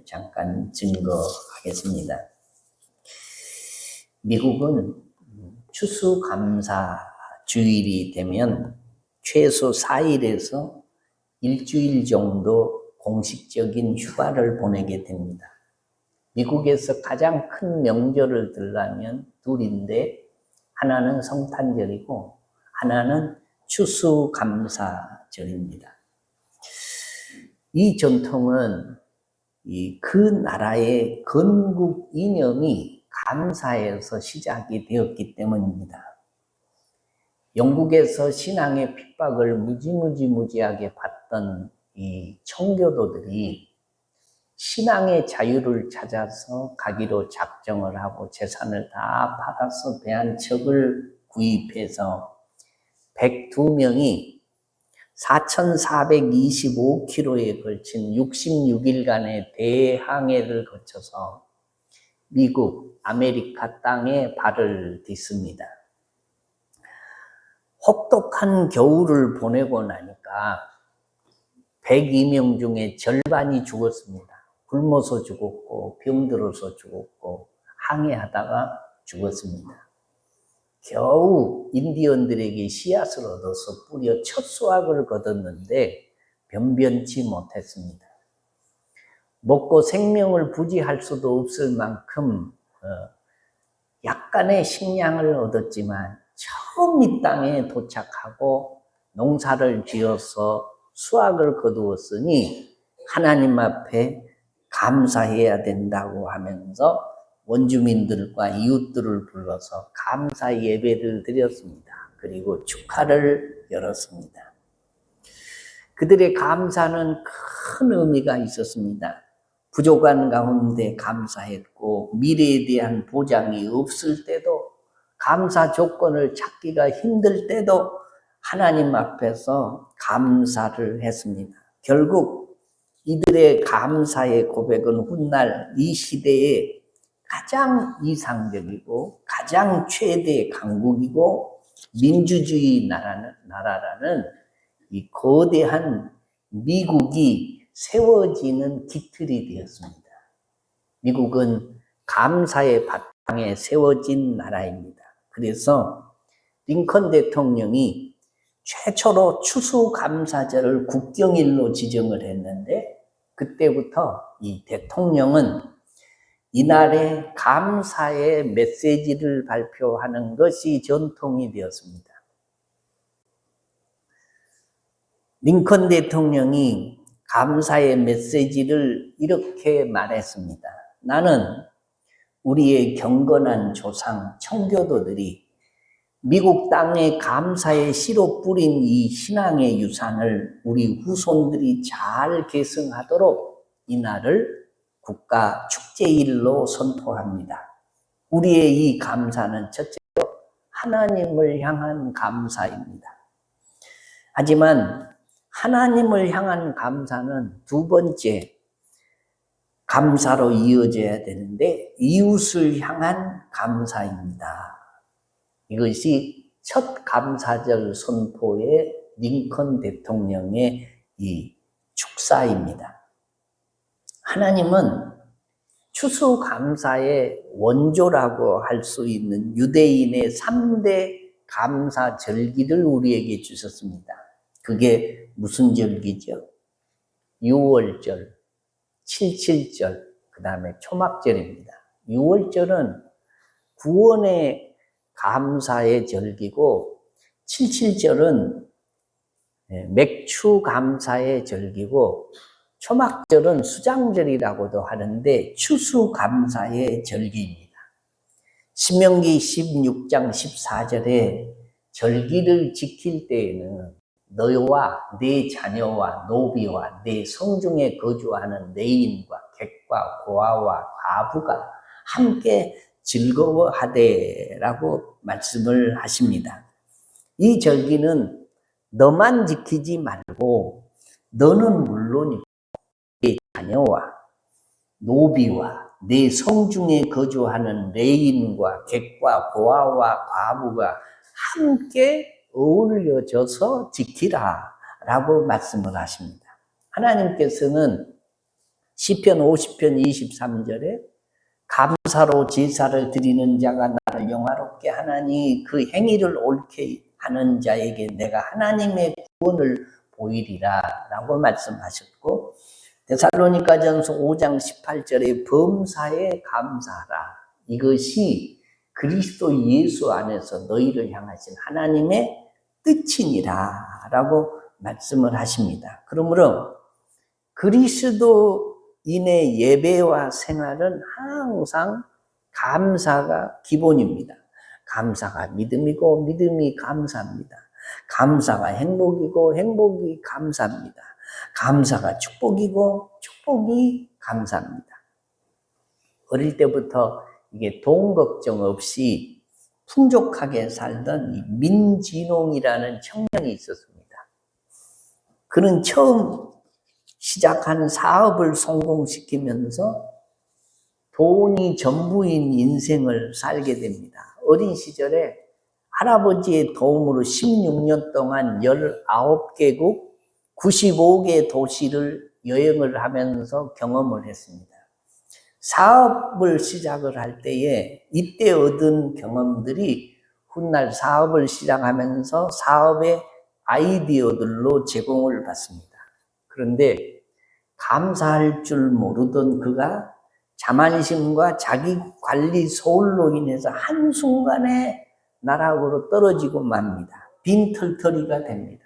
내용을 잠깐 증거하겠습니다. 미국은 추수감사주일이 되면 최소 4일에서 일주일 정도 공식적인 휴가를 보내게 됩니다. 미국에서 가장 큰 명절을 들라면 둘인데 하나는 성탄절이고 하나는 추수감사절입니다. 이 전통은 그 나라의 건국 이념이 감사에서 시작이 되었기 때문입니다. 영국에서 신앙의 핍박을 무지하게 받던 이 청교도들이 신앙의 자유를 찾아서 가기로 작정을 하고 재산을 다 팔아서 대한척을 구입해서 102명이 4,425km에 걸친 66일간의 대항해를 거쳐서 미국, 아메리카 땅에 발을 딛습니다. 혹독한 겨울을 보내고 나니까 102명 중에 절반이 죽었습니다. 굶어서 죽었고 병들어서 죽었고 항해하다가 죽었습니다. 겨우 인디언들에게 씨앗을 얻어서 뿌려 첫 수확을 거뒀는데 변변치 못했습니다. 먹고 생명을 부지할 수도 없을 만큼 약간의 식량을 얻었지만 처음 이 땅에 도착하고 농사를 지어서 수확을 거두었으니 하나님 앞에 감사해야 된다고 하면서 원주민들과 이웃들을 불러서 감사 예배를 드렸습니다. 그리고 축하를 열었습니다. 그들의 감사는 큰 의미가 있었습니다. 부족한 가운데 감사했고 미래에 대한 보장이 없을 때도 감사 조건을 찾기가 힘들 때도 하나님 앞에서 감사를 했습니다. 결국 이들의 감사의 고백은 훗날 이 시대에 가장 이상적이고 가장 최대 강국이고 민주주의 나라라는 이 거대한 미국이 세워지는 기틀이 되었습니다. 미국은 감사의 바탕에 세워진 나라입니다. 그래서 링컨 대통령이 최초로 추수감사절을 국경일로 지정을 했는데 그때부터 이 대통령은 이날에 감사의 메시지를 발표하는 것이 전통이 되었습니다. 링컨 대통령이 감사의 메시지를 이렇게 말했습니다. 나는 우리의 경건한 조상 청교도들이 미국 땅에 감사의 씨로 뿌린 이 신앙의 유산을 우리 후손들이 잘 계승하도록 이날을 국가 축제일로 선포합니다. 우리의 이 감사는 첫째로 하나님을 향한 감사입니다. 하지만 하나님을 향한 감사는 두 번째 감사로 이어져야 되는데 이웃을 향한 감사입니다. 이것이 첫 감사절 선포의 링컨 대통령의 이 축사입니다. 하나님은 추수감사의 원조라고 할 수 있는 유대인의 3대 감사 절기를 우리에게 주셨습니다. 그게 무슨 절기죠? 유월절, 칠칠절, 그 다음에 초막절입니다. 유월절은 구원의 감사의 절기고 칠칠절은 맥추 감사의 절기고 초막절은 수장절이라고도 하는데 추수감사의 절기입니다. 신명기 16장 14절에 절기를 지킬 때에는 너와 네 자녀와 노비와 네 성중에 거주하는 내인과 객과 고아와 과부가 함께 즐거워하되라고 말씀을 하십니다. 이 절기는 너만 지키지 말고 너는 물론이고 네 자녀와 노비와 네 성중에 거주하는 레인과 객과 고아와 과부가 함께 어울려져서 지키라 라고 말씀을 하십니다. 하나님께서는 시편 50편 23절에 감사로 제사를 드리는 자가 나를 영화롭게 하나니 그 행위를 옳게 하는 자에게 내가 하나님의 구원을 보이리라 라고 말씀하셨고, 데살로니가전서 5장 18절에 범사에 감사하라, 이것이 그리스도 예수 안에서 너희를 향하신 하나님의 뜻이니라 라고 말씀을 하십니다. 그러므로 그리스도인의 예배와 생활은 항상 감사가 기본입니다. 감사가 믿음이고 믿음이 감사입니다. 감사가 행복이고 행복이 감사입니다. 감사가 축복이고 축복이 감사입니다. 어릴 때부터 이게 돈 걱정 없이 풍족하게 살던 이 민진홍이라는 청년이 있었습니다. 그는 처음 시작한 사업을 성공시키면서 돈이 전부인 인생을 살게 됩니다. 어린 시절에 할아버지의 도움으로 16년 동안 19개국 95개 도시를 여행을 하면서 경험을 했습니다. 사업을 시작을 할 때에 이때 얻은 경험들이 훗날 사업을 시작하면서 사업의 아이디어들로 제공을 받습니다. 그런데 감사할 줄 모르던 그가 자만심과 자기관리 소홀로 인해서 한순간에 나락으로 떨어지고 맙니다. 빈털터리가 됩니다.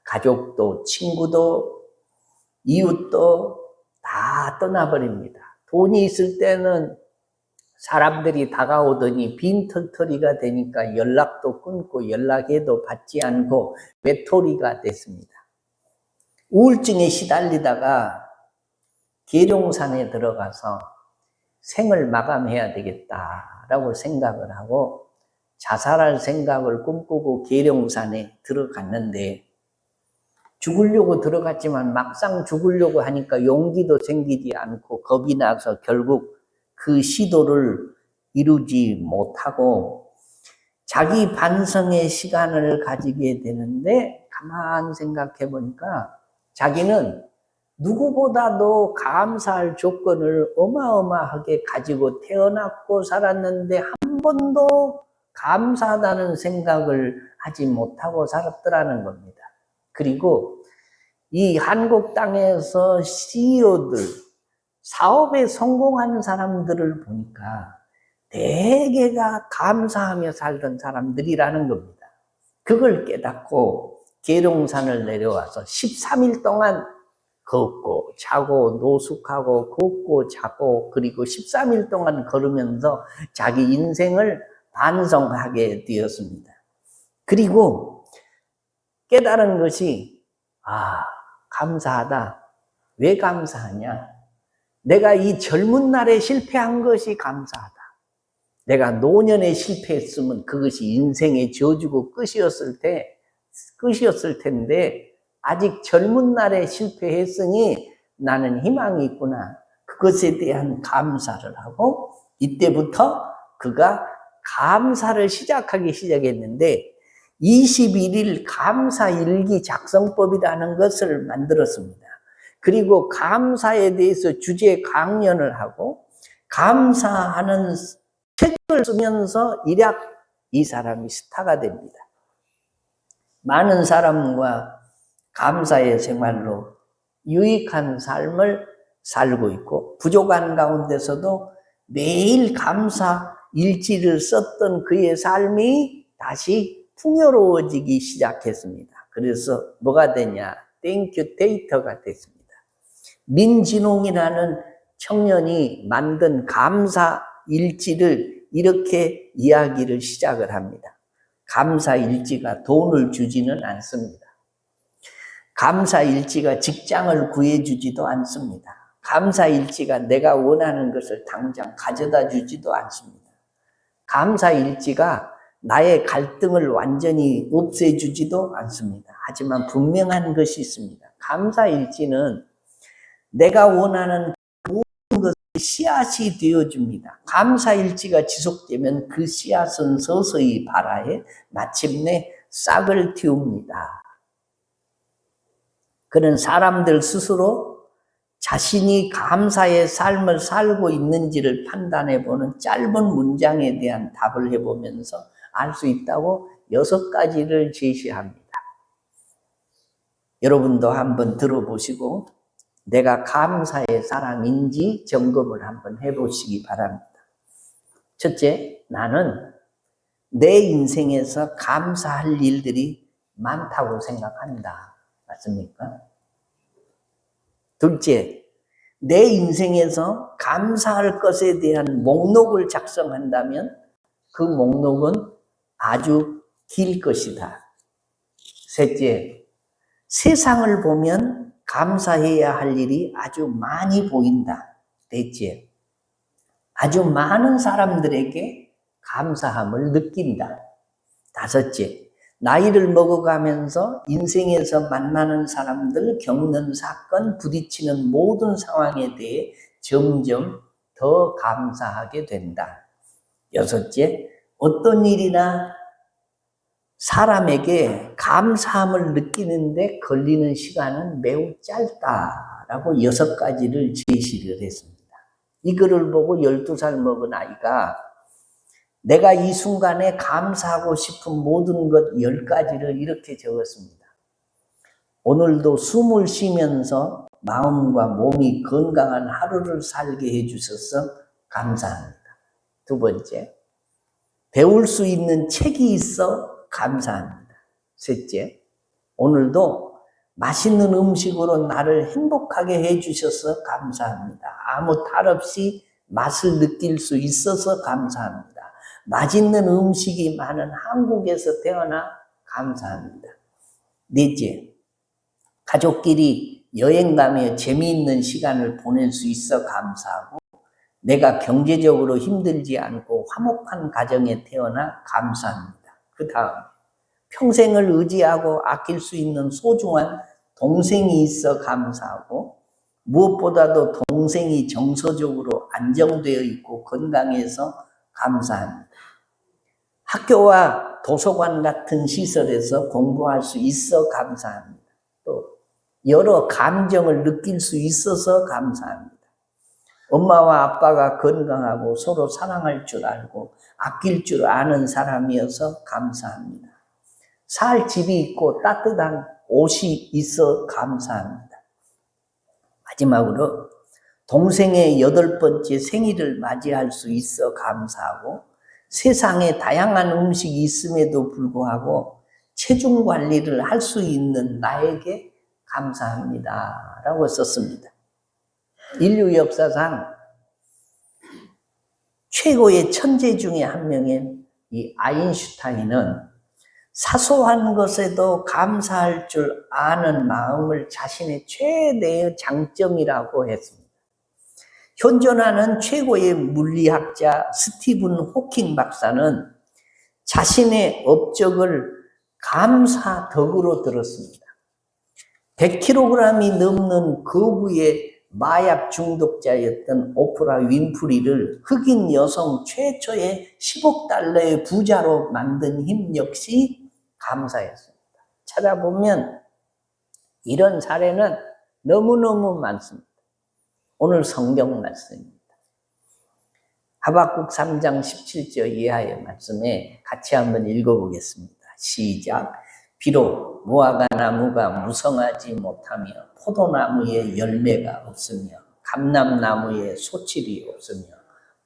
가족도 친구도 이웃도 다 떠나버립니다. 돈이 있을 때는 사람들이 다가오더니 빈털터리가 되니까 연락도 끊고 연락해도 받지 않고 외톨이가 됐습니다. 우울증에 시달리다가 계룡산에 들어가서 생을 마감해야 되겠다라고 생각을 하고 자살할 생각을 꿈꾸고 계룡산에 들어갔는데, 죽으려고 들어갔지만 막상 죽으려고 하니까 용기도 생기지 않고 겁이 나서 결국 그 시도를 이루지 못하고 자기 반성의 시간을 가지게 되는데, 가만 생각해 보니까 자기는 누구보다도 감사할 조건을 어마어마하게 가지고 태어났고 살았는데 한 번도 감사하다는 생각을 하지 못하고 살았더라는 겁니다. 그리고 이 한국 땅에서 CEO들, 사업에 성공하는 사람들을 보니까 대개가 감사하며 살던 사람들이라는 겁니다. 그걸 깨닫고 계룡산을 내려와서 13일 동안 걷고 자고 노숙하고 걷고 자고, 그리고 13일 동안 걸으면서 자기 인생을 반성하게 되었습니다. 그리고 깨달은 것이, 감사하다. 왜 감사하냐? 내가 이 젊은 날에 실패한 것이 감사하다. 내가 노년에 실패했으면 그것이 인생의 저주고 끝이었을 텐데 아직 젊은 날에 실패했으니 나는 희망이 있구나. 그것에 대한 감사를 하고 이때부터 그가 감사를 시작하기 시작했는데 21일 감사일기 작성법이라는 것을 만들었습니다. 그리고 감사에 대해서 주제 강연을 하고 감사하는 책을 쓰면서 일약 이 사람이 스타가 됩니다. 많은 사람과 감사의 생활로 유익한 삶을 살고 있고, 부족한 가운데서도 매일 감사 일지를 썼던 그의 삶이 다시 풍요로워지기 시작했습니다. 그래서 뭐가 되냐? 땡큐 데이터가 됐습니다. 민진홍이라는 청년이 만든 감사 일지를 이렇게 이야기를 시작을 합니다. 감사 일지가 돈을 주지는 않습니다. 감사 일지가 직장을 구해주지도 않습니다. 감사 일지가 내가 원하는 것을 당장 가져다 주지도 않습니다. 감사 일지가 나의 갈등을 완전히 없애주지도 않습니다. 하지만 분명한 것이 있습니다. 감사 일지는 내가 원하는 모든 것을 씨앗이 되어줍니다. 감사 일지가 지속되면 그 씨앗은 서서히 발아해 마침내 싹을 틔웁니다. 그는 사람들 스스로 자신이 감사의 삶을 살고 있는지를 판단해보는 짧은 문장에 대한 답을 해보면서 알 수 있다고 6가지를 제시합니다. 여러분도 한번 들어보시고 내가 감사의 사람인지 점검을 한번 해보시기 바랍니다. 첫째, 나는 내 인생에서 감사할 일들이 많다고 생각한다. 맞습니까? 둘째, 내 인생에서 감사할 것에 대한 목록을 작성한다면 그 목록은 아주 길 것이다. 셋째, 세상을 보면 감사해야 할 일이 아주 많이 보인다. 넷째, 아주 많은 사람들에게 감사함을 느낀다. 다섯째, 나이를 먹어가면서 인생에서 만나는 사람들, 겪는 사건, 부딪히는 모든 상황에 대해 점점 더 감사하게 된다. 여섯째, 어떤 일이나 사람에게 감사함을 느끼는데 걸리는 시간은 매우 짧다라고 6가지를 제시를 했습니다. 이 글을 보고 12살 먹은 아이가 내가 이 순간에 감사하고 싶은 모든 것 10가지를 이렇게 적었습니다. 오늘도 숨을 쉬면서 마음과 몸이 건강한 하루를 살게 해주셔서 감사합니다. 두 번째, 배울 수 있는 책이 있어 감사합니다. 셋째, 오늘도 맛있는 음식으로 나를 행복하게 해주셔서 감사합니다. 아무 탈 없이 맛을 느낄 수 있어서 감사합니다. 맛있는 음식이 많은 한국에서 태어나 감사합니다. 넷째, 가족끼리 여행 가며 재미있는 시간을 보낼 수 있어 감사하고 내가 경제적으로 힘들지 않고 화목한 가정에 태어나 감사합니다. 그 다음, 평생을 의지하고 아낄 수 있는 소중한 동생이 있어 감사하고 무엇보다도 동생이 정서적으로 안정되어 있고 건강해서 감사합니다. 학교와 도서관 같은 시설에서 공부할 수 있어 감사합니다. 또 여러 감정을 느낄 수 있어서 감사합니다. 엄마와 아빠가 건강하고 서로 사랑할 줄 알고 아낄 줄 아는 사람이어서 감사합니다. 살 집이 있고 따뜻한 옷이 있어 감사합니다. 마지막으로 동생의 8번째 생일을 맞이할 수 있어 감사하고 세상에 다양한 음식이 있음에도 불구하고 체중 관리를 할 수 있는 나에게 감사합니다 라고 썼습니다. 인류 역사상 최고의 천재 중에 한 명인 이 아인슈타인은 사소한 것에도 감사할 줄 아는 마음을 자신의 최대의 장점이라고 했습니다. 현존하는 최고의 물리학자 스티븐 호킹 박사는 자신의 업적을 감사 덕으로 들었습니다. 100kg이 넘는 거부의 마약 중독자였던 오프라 윈프리를 흑인 여성 최초의 10억 달러의 부자로 만든 힘 역시 감사였습니다. 찾아보면 이런 사례는 너무너무 많습니다. 오늘 성경 말씀입니다. 하박국 3장 17절 이하의 말씀에 같이 한번 읽어보겠습니다. 시작. 비록 무화과 나무가 무성하지 못하며 포도나무에 열매가 없으며 감람나무에 소출이 없으며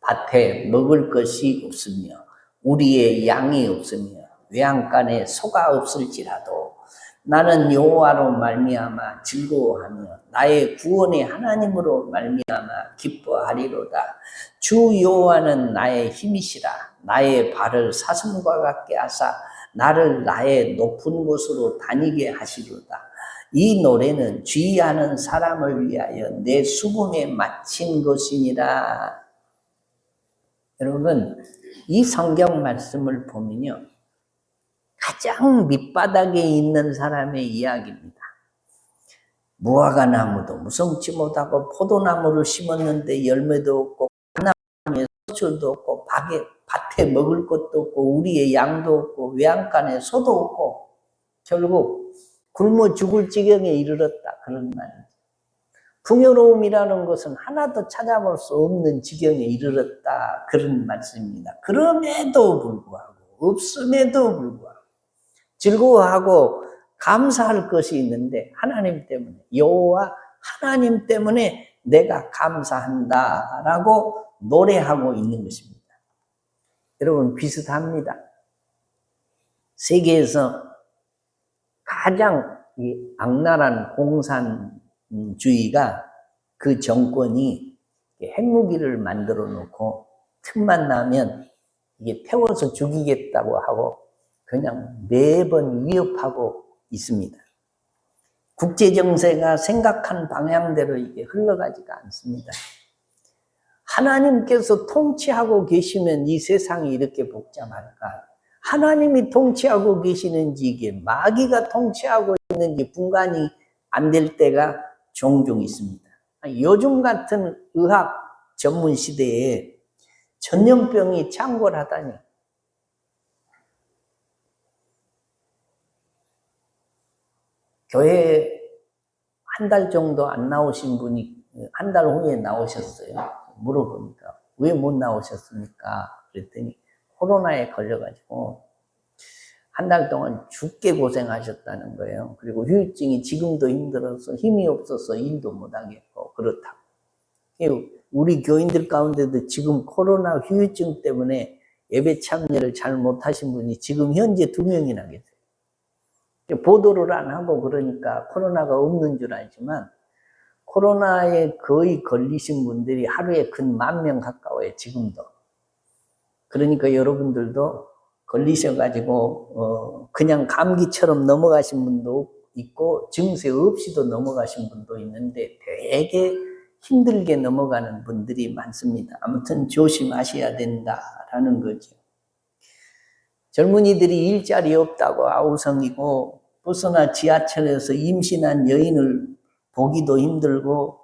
밭에 먹을 것이 없으며 우리의 양이 없으며 외양간에 소가 없을지라도 나는 여호와로 말미암아 즐거워하며 나의 구원의 하나님으로 말미암아 기뻐하리로다. 주 여호와는 나의 힘이시라. 나의 발을 사슴과 같게 하사 나를 나의 높은 곳으로 다니게 하시로다. 이 노래는 주의하는 사람을 위하여 내 수금에 마친 것이니라. 여러분, 이 성경 말씀을 보면요, 가장 밑바닥에 있는 사람의 이야기입니다. 무화과 나무도 무성치 못하고 포도나무를 심었는데 열매도 없고 감람나무에 소출도 없고 밭에 먹을 것도 없고 우리의 양도 없고 외양간에 소도 없고 결국 굶어 죽을 지경에 이르렀다, 그런 말이죠. 풍요로움이라는 것은 하나도 찾아볼 수 없는 지경에 이르렀다. 그런 말씀입니다. 그럼에도 불구하고, 없음에도 불구하고, 즐거워하고 감사할 것이 있는데, 하나님 때문에, 여호와 하나님 때문에 내가 감사한다. 라고 노래하고 있는 것입니다. 여러분, 비슷합니다. 세계에서 가장 악랄한 공산주의가 그 정권이 핵무기를 만들어 놓고 틈만 나면 이게 태워서 죽이겠다고 하고 그냥 매번 위협하고 있습니다. 국제정세가 생각한 방향대로 이게 흘러가지가 않습니다. 하나님께서 통치하고 계시면 이 세상이 이렇게 복잡할까? 하나님이 통치하고 계시는지 이게 마귀가 통치하고 있는지 분간이 안 될 때가 종종 있습니다. 요즘 같은 의학 전문 시대에 전염병이 창궐하다니. 교회 한 달 정도 안 나오신 분이 한 달 후에 나오셨어요. 물어보니까 왜 못 나오셨습니까? 그랬더니 코로나에 걸려가지고 한 달 동안 죽게 고생하셨다는 거예요. 그리고 후유증이 지금도 힘들어서 힘이 없어서 일도 못하겠고 그렇다고. 우리 교인들 가운데도 지금 코로나 후유증 때문에 예배 참여를 잘 못하신 분이 지금 현재 2명이나 계세요. 보도를 안 하고 그러니까 코로나가 없는 줄 알지만 코로나에 거의 걸리신 분들이 하루에 근 10,000명 가까워요. 지금도. 그러니까 여러분들도 걸리셔가지고 그냥 감기처럼 넘어가신 분도 있고 증세 없이도 넘어가신 분도 있는데 되게 힘들게 넘어가는 분들이 많습니다. 아무튼 조심하셔야 된다라는 거죠. 젊은이들이 일자리 없다고 아우성이고 버스나 지하철에서 임신한 여인을 보기도 힘들고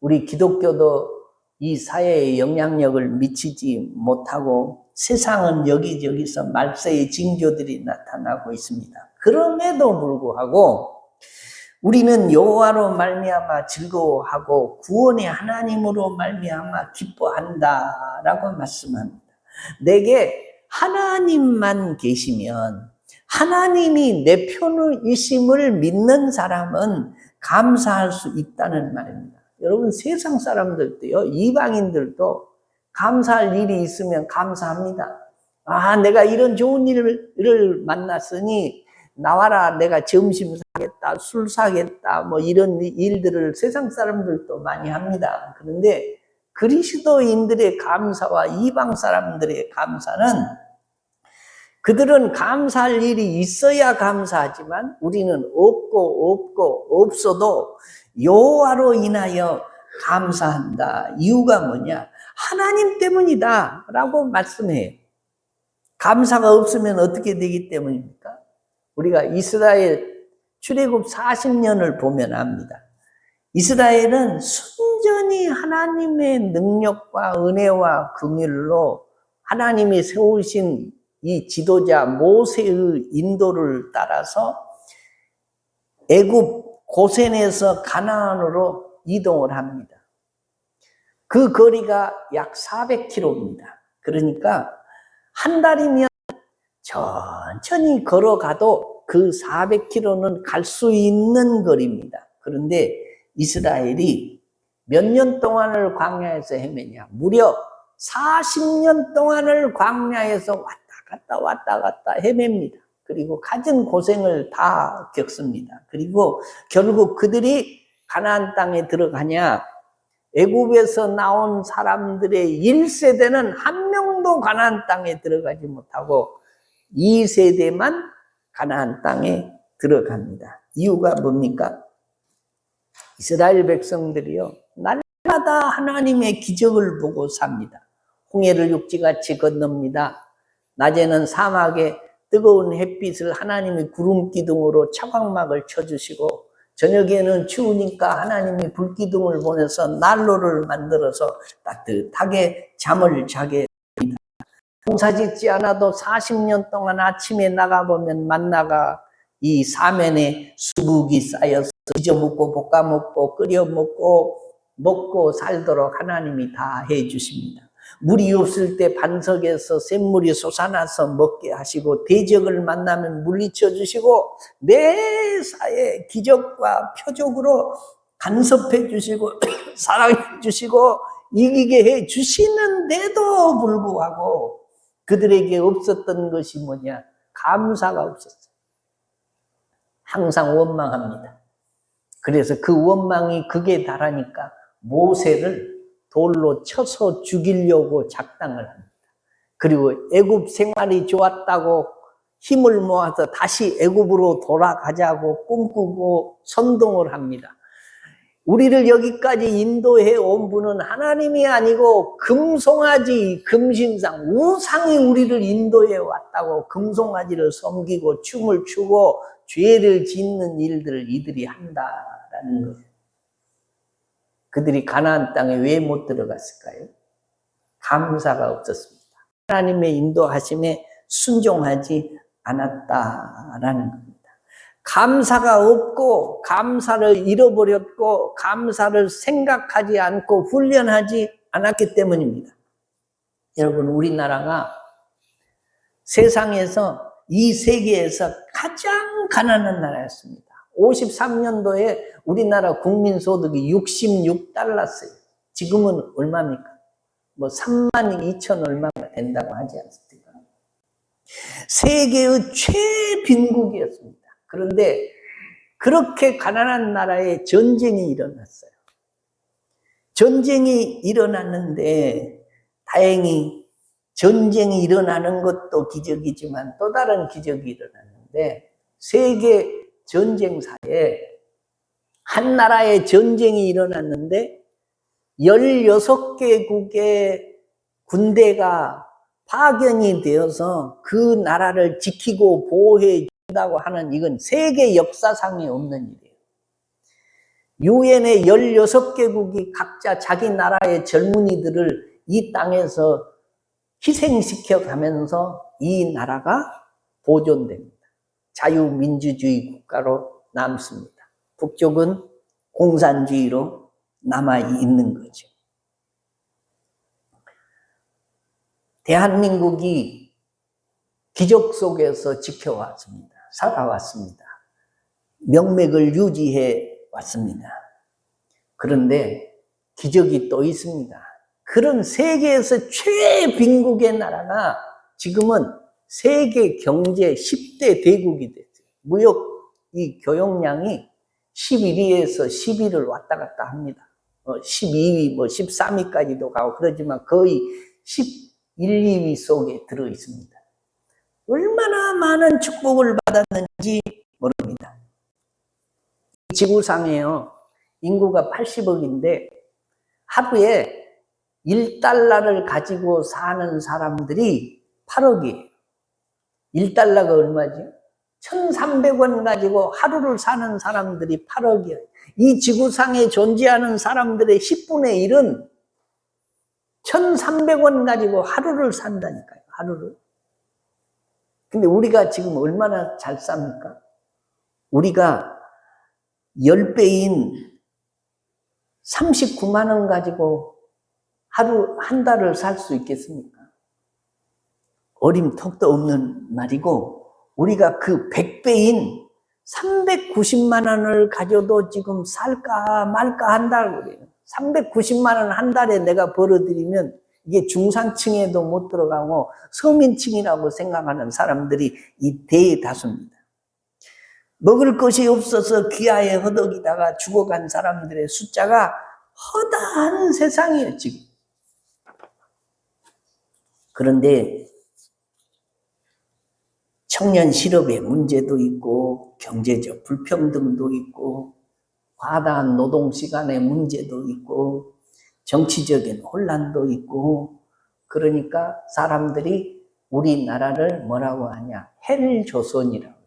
우리 기독교도 이 사회에 영향력을 미치지 못하고 세상은 여기저기서 말세의 징조들이 나타나고 있습니다. 그럼에도 불구하고 우리는 여호와로 말미암아 즐거워하고 구원의 하나님으로 말미암아 기뻐한다라고 말씀합니다. 내게 하나님만 계시면 하나님이 내 편이심을 믿는 사람은 감사할 수 있다는 말입니다. 여러분 세상 사람들도요, 이방인들도 감사할 일이 있으면 감사합니다. 아, 내가 이런 좋은 일을 만났으니 나와라, 내가 점심 사겠다, 술 사겠다, 뭐 이런 일들을 세상 사람들도 많이 합니다. 그런데 그리스도인들의 감사와 이방 사람들의 감사는 그들은 감사할 일이 있어야 감사하지만 우리는 없고 없어도 여호와로 인하여 감사한다. 이유가 뭐냐? 하나님 때문이다 라고 말씀해요. 감사가 없으면 어떻게 되기 때문입니까? 우리가 이스라엘 출애굽 40년을 보면 압니다. 이스라엘은 순전히 하나님의 능력과 은혜와 긍휼로 하나님이 세우신 이 지도자 모세의 인도를 따라서 애굽 고센에서 가나안으로 이동을 합니다. 그 거리가 약 400km입니다. 그러니까 한 달이면 천천히 걸어가도 그 400km는 갈 수 있는 거리입니다. 그런데 이스라엘이 몇 년 동안을 광야에서 헤매냐? 무려 40년 동안을 광야에서 왔다 갔다 헤맵니다. 그리고 갖은 고생을 다 겪습니다. 그리고 결국 그들이 가나안 땅에 들어가냐? 애굽에서 나온 사람들의 1세대는 한 명도 가나안 땅에 들어가지 못하고 2세대만 가나안 땅에 들어갑니다. 이유가 뭡니까? 이스라엘 백성들이요, 날마다 하나님의 기적을 보고 삽니다. 홍해를 육지같이 건넙니다. 낮에는 사막에 뜨거운 햇빛을 하나님이 구름 기둥으로 차광막을 쳐주시고 저녁에는 추우니까 하나님이 불기둥을 보내서 난로를 만들어서 따뜻하게 잠을 자게 합니다. 농사 짓지 않아도 40년 동안 아침에 나가보면 만나가 이 사면에 수북이 쌓여서 빚어 먹고 볶아 먹고 끓여 먹고 살도록 하나님이 다 해주십니다. 물이 없을 때 반석에서 샘물이 솟아나서 먹게 하시고, 대적을 만나면 물리쳐 주시고, 매사에 기적과 표적으로 간섭해 주시고 사랑해 주시고 이기게 해 주시는데도 불구하고 그들에게 없었던 것이 뭐냐? 감사가 없었어요. 항상 원망합니다. 그래서 그 원망이 극에 달하니까 모세를 돌로 쳐서 죽이려고 작당을 합니다. 그리고 애굽 생활이 좋았다고 힘을 모아서 다시 애굽으로 돌아가자고 꿈꾸고 선동을 합니다. 우리를 여기까지 인도해 온 분은 하나님이 아니고 금송아지, 금신상, 우상이 우리를 인도해 왔다고 금송아지를 섬기고 춤을 추고 죄를 짓는 일들을 이들이 한다라는 거예요. 그들이 가나안 땅에 왜 못 들어갔을까요? 감사가 없었습니다. 하나님의 인도하심에 순종하지 않았다라는 겁니다. 감사가 없고 감사를 잃어버렸고 감사를 생각하지 않고 훈련하지 않았기 때문입니다. 여러분, 우리나라가 세상에서 이 세계에서 가장 가난한 나라였습니다. 53년도에 우리나라 국민소득이 66달러였어요. 지금은 얼마입니까? 뭐 32,000 얼마가 된다고 하지 않습니까? 세계의 최빈국이었습니다. 그런데 그렇게 가난한 나라에 전쟁이 일어났어요. 전쟁이 일어났는데 다행히 전쟁이 일어나는 것도 기적이지만 또 다른 기적이 일어났는데, 세계 전쟁사에 한 나라의 전쟁이 일어났는데 16개국의 군대가 파견이 되어서 그 나라를 지키고 보호해 준다고 하는, 이건 세계 역사상에 없는 일이에요. 유엔의 16개국이 각자 자기 나라의 젊은이들을 이 땅에서 희생시켜 가면서 이 나라가 보존됩니다. 자유민주주의 국가로 남습니다. 북쪽은 공산주의로 남아있는 거죠. 대한민국이 기적 속에서 지켜왔습니다. 살아왔습니다. 명맥을 유지해 왔습니다. 그런데 기적이 또 있습니다. 그런 세계에서 최빈국의 나라가 지금은 세계 경제 10대 대국이 됐어요. 무역 이 교역량이 11위에서 10위를 왔다 갔다 합니다. 12위, 13위까지도 가고 그러지만 거의 11, 2위 속에 들어 있습니다. 얼마나 많은 축복을 받았는지 모릅니다. 지구상에요, 인구가 80억인데 하루에 1달러를 가지고 사는 사람들이 8억이에요. 1달러가 얼마죠? 1,300원 가지고 하루를 사는 사람들이 8억이에요. 이 지구상에 존재하는 사람들의 10분의 1은 1,300원 가지고 하루를 산다니까요. 하루를. 근데 우리가 지금 얼마나 잘 삽니까? 우리가 10배인 39만 원 가지고 하루 한 달을 살 수 있겠습니까? 어림턱도 없는 말이고, 우리가 그 100배인 390만 원을 가져도 지금 살까 말까 한다고 그래요. 390만 원 한 달에 내가 벌어들이면 이게 중산층에도 못 들어가고 서민층이라고 생각하는 사람들이 이 대다수입니다. 먹을 것이 없어서 기아에 허덕이다가 죽어간 사람들의 숫자가 허다한 세상이에요, 지금. 그런데 청년 실업의 문제도 있고 경제적 불평등도 있고 과다한 노동시간의 문제도 있고 정치적인 혼란도 있고, 그러니까 사람들이 우리나라를 뭐라고 하냐? 헬조선이라고 해요.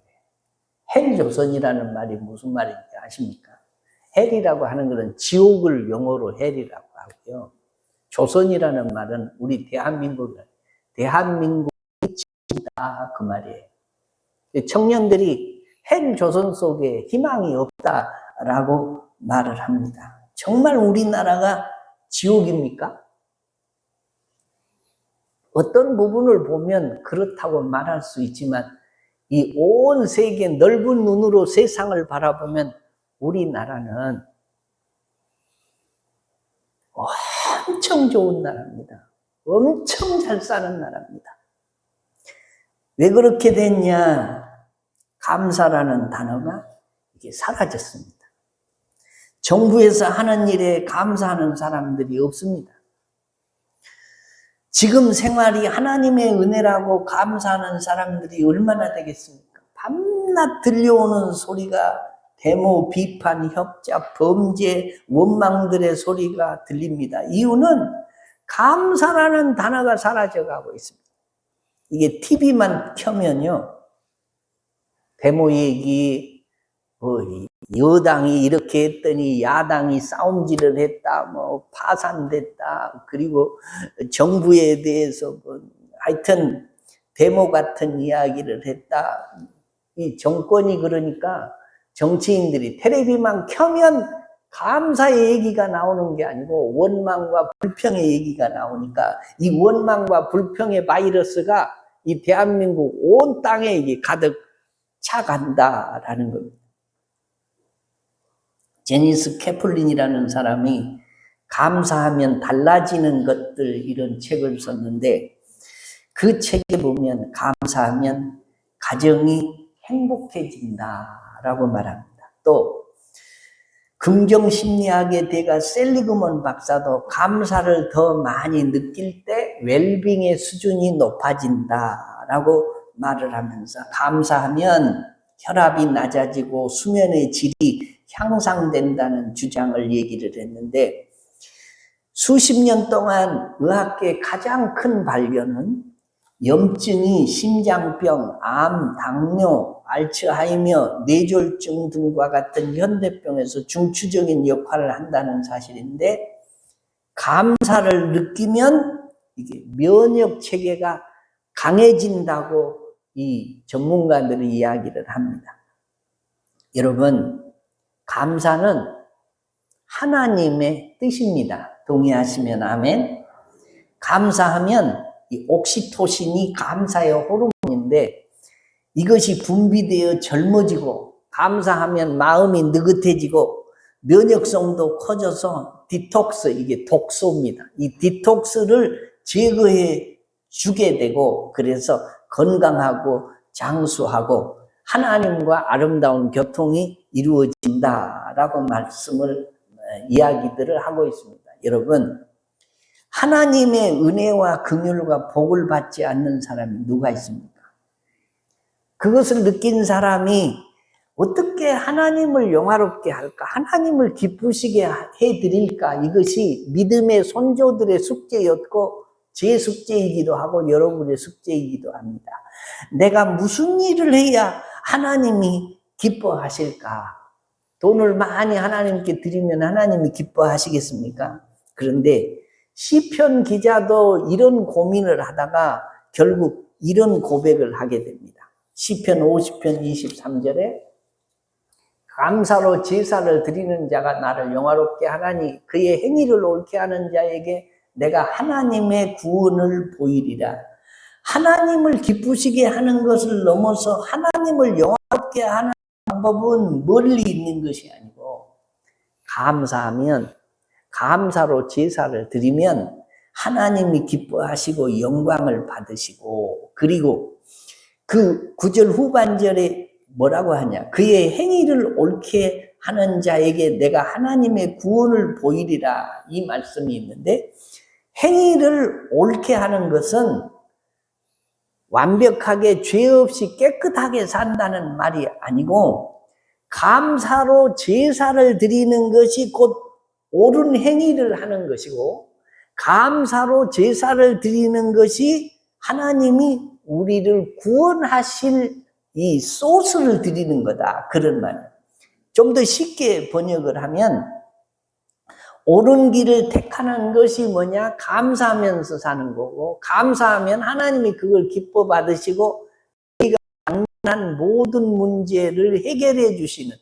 헬조선이라는 말이 무슨 말인지 아십니까? 헬이라고 하는 것은 지옥을 영어로 헬이라고 하고요. 조선이라는 말은 우리 대한민국이 지옥이다 그 말이에요. 청년들이 헬조선 속에 희망이 없다, 라고 말을 합니다. 정말 우리나라가 지옥입니까? 어떤 부분을 보면 그렇다고 말할 수 있지만 이 온 세계 넓은 눈으로 세상을 바라보면 우리나라는 엄청 좋은 나라입니다. 엄청 잘 사는 나라입니다. 왜 그렇게 됐냐? 감사라는 단어가 이게 사라졌습니다. 정부에서 하는 일에 감사하는 사람들이 없습니다. 지금 생활이 하나님의 은혜라고 감사하는 사람들이 얼마나 되겠습니까? 밤낮 들려오는 소리가 데모, 비판, 협작, 범죄, 원망들의 소리가 들립니다. 이유는 감사라는 단어가 사라져가고 있습니다. 이게 TV만 켜면요, 데모 얘기, 여당이 이렇게 했더니 야당이 싸움질을 했다, 파산됐다, 그리고 정부에 대해서 하여튼 데모 같은 이야기를 했다. 이 정권이 그러니까 정치인들이 텔레비만 켜면 감사의 얘기가 나오는 게 아니고 원망과 불평의 얘기가 나오니까 이 원망과 불평의 바이러스가 이 대한민국 온 땅에 이게 가득 차간다라는 겁니다. 제니스 캐플린이라는 사람이 감사하면 달라지는 것들 이런 책을 썼는데 그 책에 보면 감사하면 가정이 행복해진다라고 말합니다. 또 긍정심리학의 대가 셀리그먼 박사도 감사를 더 많이 느낄 때 웰빙의 수준이 높아진다라고 말을 하면서 감사하면 혈압이 낮아지고 수면의 질이 향상된다는 주장을 얘기를 했는데 수십 년 동안 의학계의 가장 큰 발견은 염증이 심장병, 암, 당뇨, 알츠하이머, 뇌졸중 등과 같은 현대병에서 중추적인 역할을 한다는 사실인데 감사를 느끼면 이게 면역 체계가 강해진다고 이 전문가들이 이야기를 합니다. 여러분, 감사는 하나님의 뜻입니다. 동의하시면 아멘. 감사하면 이 옥시토신이 감사의 호르몬인데 이것이 분비되어 젊어지고 감사하면 마음이 느긋해지고 면역성도 커져서 디톡스, 이게 독소입니다. 이 디톡스를 제거해 주게 되고 그래서 건강하고 장수하고 하나님과 아름다운 교통이 이루어진다라고 말씀을 이야기들을 하고 있습니다. 여러분, 하나님의 은혜와 긍휼과 복을 받지 않는 사람이 누가 있습니까? 그것을 느낀 사람이 어떻게 하나님을 영화롭게 할까? 하나님을 기쁘시게 해드릴까? 이것이 믿음의 선조들의 숙제였고 제 숙제이기도 하고 여러분의 숙제이기도 합니다. 내가 무슨 일을 해야 하나님이 기뻐하실까? 돈을 많이 하나님께 드리면 하나님이 기뻐하시겠습니까? 그런데 시편 기자도 이런 고민을 하다가 결국 이런 고백을 하게 됩니다. 시편 50편 23절에 감사로 제사를 드리는 자가 나를 영화롭게 하나니 그의 행위를 옳게 하는 자에게 내가 하나님의 구원을 보이리라. 하나님을 기쁘시게 하는 것을 넘어서 하나님을 영화롭게 하는 방법은 멀리 있는 것이 아니고 감사하면 감사로 제사를 드리면 하나님이 기뻐하시고 영광을 받으시고 그리고 그 9절 후반절에 뭐라고 하냐? 그의 행위를 옳게 하는 자에게 내가 하나님의 구원을 보이리라 이 말씀이 있는데 행위를 옳게 하는 것은 완벽하게 죄 없이 깨끗하게 산다는 말이 아니고 감사로 제사를 드리는 것이 곧 옳은 행위를 하는 것이고 감사로 제사를 드리는 것이 하나님이 우리를 구원하실 이 소스를 드리는 거다. 그런 말이에요. 좀 더 쉽게 번역을 하면 옳은 길을 택하는 것이 뭐냐? 감사하면서 사는 거고 감사하면 하나님이 그걸 기뻐 받으시고 우리가 당면한 모든 문제를 해결해 주시는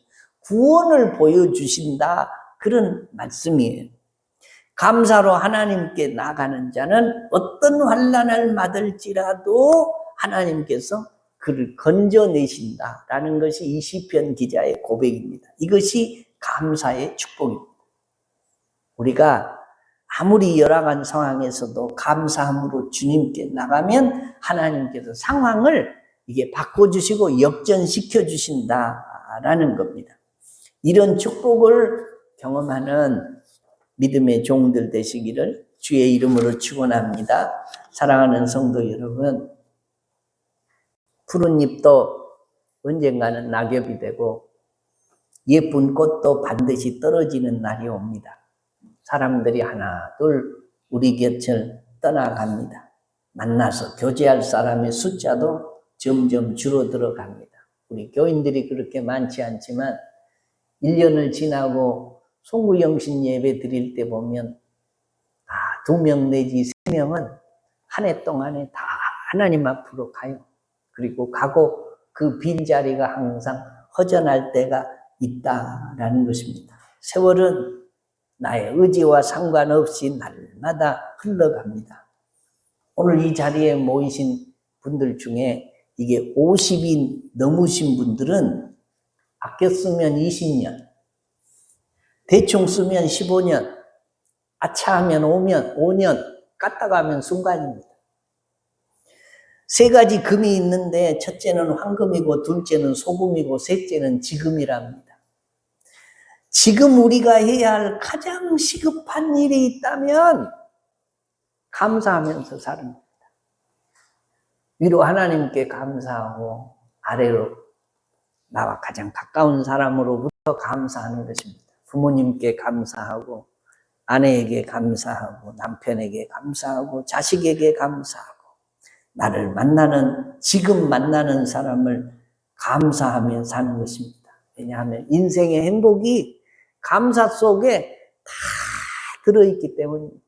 구원을 보여주신다. 그런 말씀이에요. 감사로 하나님께 나가는 자는 어떤 환난을 받을지라도 하나님께서 그를 건져내신다라는 것이 이 시편 기자의 고백입니다. 이것이 감사의 축복입니다. 우리가 아무리 열악한 상황에서도 감사함으로 주님께 나가면 하나님께서 상황을 이게 바꿔주시고 역전시켜 주신다라는 겁니다. 이런 축복을 경험하는 믿음의 종들 되시기를 주의 이름으로 축원합니다. 사랑하는 성도 여러분, 푸른 잎도 언젠가는 낙엽이 되고 예쁜 꽃도 반드시 떨어지는 날이 옵니다. 사람들이 하나 둘 우리 곁을 떠나갑니다. 만나서 교제할 사람의 숫자도 점점 줄어들어 갑니다. 우리 교인들이 그렇게 많지 않지만 1년을 지나고 송구영신 예배 드릴 때 보면 2명 내지 3명은 한 해 동안에 다 하나님 앞으로 가요. 그리고 가고 그 빈자리가 항상 허전할 때가 있다라는 것입니다. 세월은 나의 의지와 상관없이 날마다 흘러갑니다. 오늘 이 자리에 모이신 분들 중에 이게 50이 넘으신 분들은 아껴 쓰면 20년, 대충 쓰면 15년, 아차하면 5년, 깠다가 하면 순간입니다. 3가지 금이 있는데 첫째는 황금이고 둘째는 소금이고 셋째는 지금이랍니다. 지금 우리가 해야 할 가장 시급한 일이 있다면 감사하면서 사는 겁니다. 위로 하나님께 감사하고 아래로 나와 가장 가까운 사람으로부터 감사하는 것입니다. 부모님께 감사하고 아내에게 감사하고 남편에게 감사하고 자식에게 감사하고 나를 만나는 지금 만나는 사람을 감사하며 사는 것입니다. 왜냐하면 인생의 행복이 감사 속에 다 들어있기 때문입니다.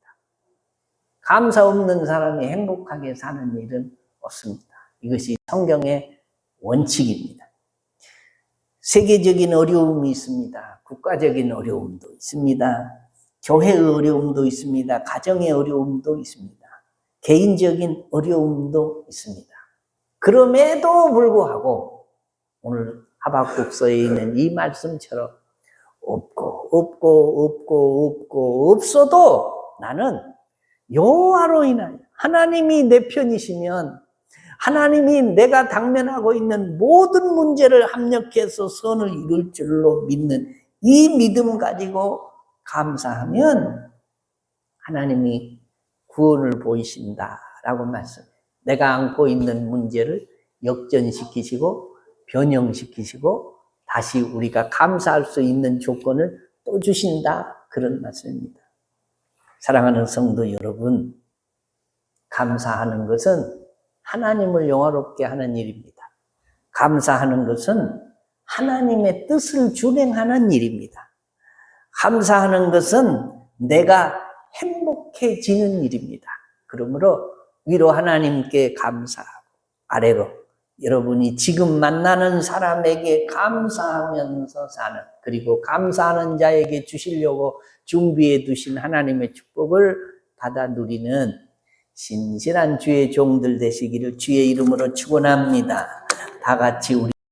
감사 없는 사람이 행복하게 사는 일은 없습니다. 이것이 성경의 원칙입니다. 세계적인 어려움이 있습니다. 국가적인 어려움도 있습니다. 교회의 어려움도 있습니다. 가정의 어려움도 있습니다. 개인적인 어려움도 있습니다. 그럼에도 불구하고 오늘 하박국서에 있는 이 말씀처럼 없어도 나는 여호와로 인하여 하나님이 내 편이시면 하나님이 내가 당면하고 있는 모든 문제를 합력해서 선을 이룰 줄로 믿는 이 믿음 가지고 감사하면 하나님이 구원을 보이신다라고 말씀해요. 내가 안고 있는 문제를 역전시키시고 변형시키시고 다시 우리가 감사할 수 있는 조건을 또 주신다, 그런 말씀입니다. 사랑하는 성도 여러분, 감사하는 것은 하나님을 영화롭게 하는 일입니다. 감사하는 것은 하나님의 뜻을 준행하는 일입니다. 감사하는 것은 내가 행복해지는 일입니다. 그러므로 위로 하나님께 감사하고 아래로 여러분이 지금 만나는 사람에게 감사하면서 사는, 그리고 감사하는 자에게 주시려고 준비해 두신 하나님의 축복을 받아 누리는 신실한 주의 종들 되시기를 주의 이름으로 축원합니다. 다 같이 우리